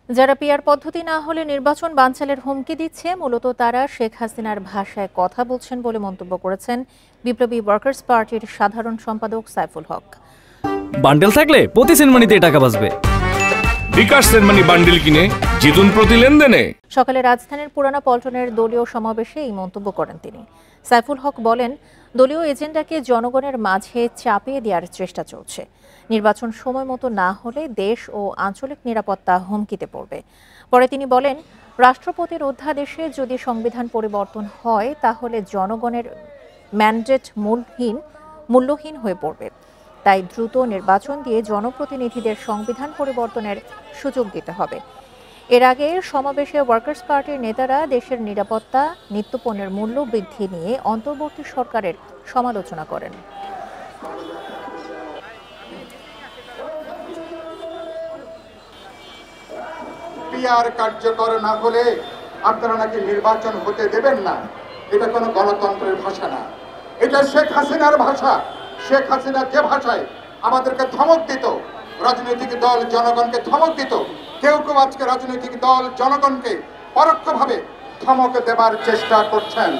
যারা পিআর পদ্ধতি না হলে নির্বাচন বানচালের হুমকি দিচ্ছে, মূলত তারা শেখ হাসিনার ভাষায় কথা বলছেন বলে মন্তব্য করেছেন বিপ্লবী ওয়ার্কার্স পার্টির সাধারণ সম্পাদক সাইফুল হক। বান্ডেল থাকলে প্রতি সেনমানিতে টাকা বাঁচবে। বিকাশ সেনমানি বান্ডেল কিনে জিতুন প্রতি লেনদেনে। সকালে রাজধানীর পুরানা পল্টনের দলীয় সমাবেশে এই মন্তব্য করেন তিনি। সাইফুল হক বলেন, দলীয় এজেন্ডাকে জনগণের মাঝে চাপিয়ে দেওয়ার চেষ্টা চলছে। নির্বাচন সময় মতো না হলে দেশ ও আঞ্চলিক নিরাপত্তা হুমকিতে পড়বে। পরে তিনি বলেন, রাষ্ট্রপতির অধ্যাদেশে যদি সংবিধান পরিবর্তন হয় তাহলে জনগণের ম্যান্ডেট মূল্যহীন হয়ে পড়বে। তাই দ্রুত নির্বাচন দিয়ে জনপ্রতিনিধিদের সংবিধান পরিবর্তনের সুযোগ দিতে হবে। এর আগে সমাবেশে ওয়ার্কার্স পার্টির নেতারা দেশের নিরাপত্তা, নিত্যপণ্যের মূল্য বৃদ্ধি নিয়ে অন্তর্বর্তী সরকারের সমালোচনা করেন। পিআর কার্যকর না হলে আপনারা নাকি নির্বাচন হতে দেবেন না। এটা কোনো গণতন্ত্রের ভাষা না, এটা শেখ হাসিনার ভাষা। শেখ হাসিনা যে ভাষায় আমাদেরকে ধমক দিত, রাজনৈতিক দল জনগণকে ধমক দিত, কেউ কেউ আজকে রাজনৈতিক দল জনগণকে পরোক্ষভাবে ধমক দেবার চেষ্টা করছেন।